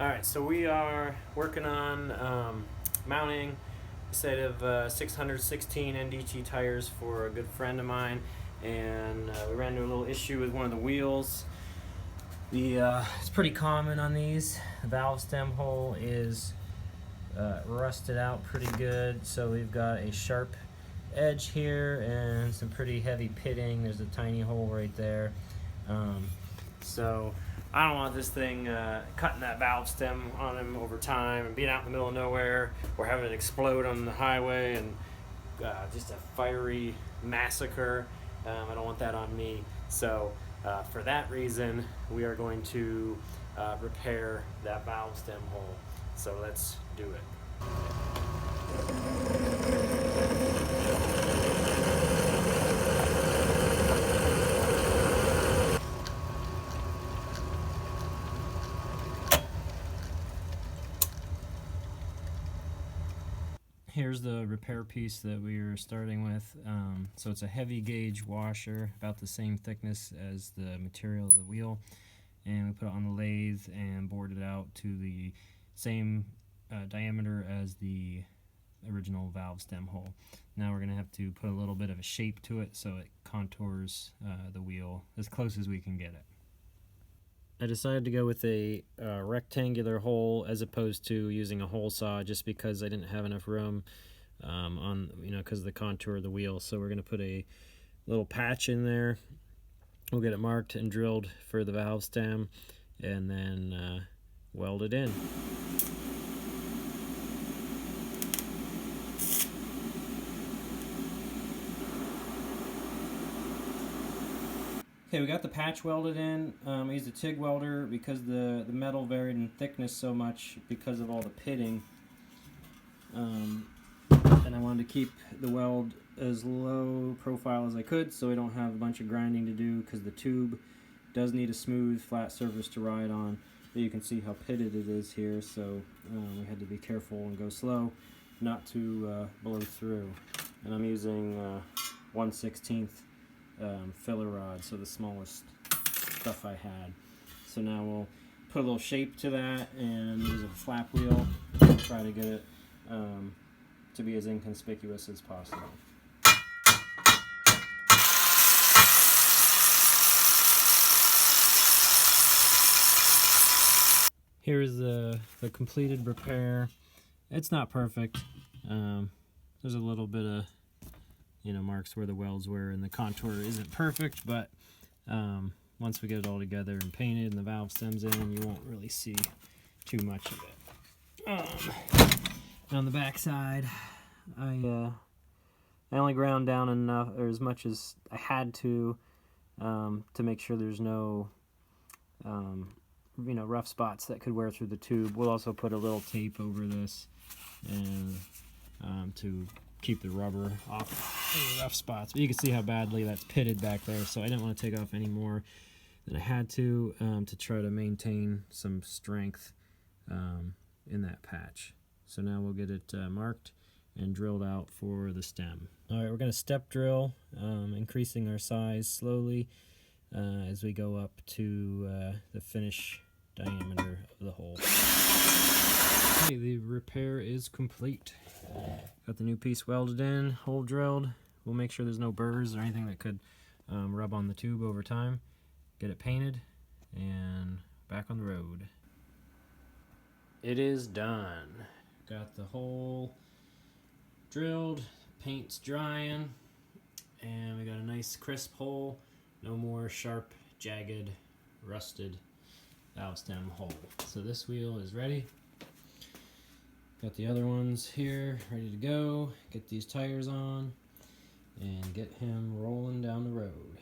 Alright, so we are working on mounting a set of 616 NDT tires for a good friend of mine, and we ran into a little issue with one of the wheels. It's pretty common on these. The valve stem hole is rusted out pretty good, so we've got a sharp edge here and some pretty heavy pitting. There's a tiny hole right there. So I don't want this thing cutting that valve stem on him over time and being out in the middle of nowhere or having it explode on the highway and just a fiery massacre. I don't want that on me. So for that reason, we are going to repair that valve stem hole. So let's do it. Here's the repair piece that we are starting with. So it's a heavy gauge washer, about the same thickness as the material of the wheel, and we put it on the lathe and bored it out to the same diameter as the original valve stem hole. Now we're going to have to put a little bit of a shape to it so it contours the wheel as close as we can get it. I decided to go with a rectangular hole as opposed to using a hole saw, just because I didn't have enough room because of the contour of the wheel. So we're going to put a little patch in there. We'll get it marked and drilled for the valve stem, and then weld it in. Okay, we got the patch welded in. I used a TIG welder because the metal varied in thickness so much because of all the pitting. And I wanted to keep the weld as low profile as I could so I don't have a bunch of grinding to do, because the tube does need a smooth, flat surface to ride on. But you can see how pitted it is here, so we had to be careful and go slow not to blow through. And I'm using 1/16 filler rod, so the smallest stuff I had. So now we'll put a little shape to that and use a flap wheel and try to get it to be as inconspicuous as possible. Here's the completed repair. It's not perfect. There's a little bit of marks where the welds were, and the contour isn't perfect, but once we get it all together and painted and the valve stems in, you won't really see too much of it. On the back side, I only ground down enough, or as much as I had to make sure there's no rough spots that could wear through the tube. We'll also put a little tape over this and to keep the rubber off any rough spots. But you can see how badly that's pitted back there, so I didn't want to take off any more than I had to try to maintain some strength in that patch. So now we'll get it marked and drilled out for the stem. Alright, we're going to step drill, increasing our size slowly as we go up to the finish diameter of the hole. Okay, the repair is complete. Got the new piece welded in, hole drilled. We'll make sure there's no burrs or anything that could rub on the tube over time. Get it painted and back on the road. It is done. Got the hole drilled, paint's drying, and we got a nice crisp hole. No more sharp, jagged, rusted valve stem hole. So this wheel is ready. Got the other ones here ready to go. Get these tires on and get him rolling down the road.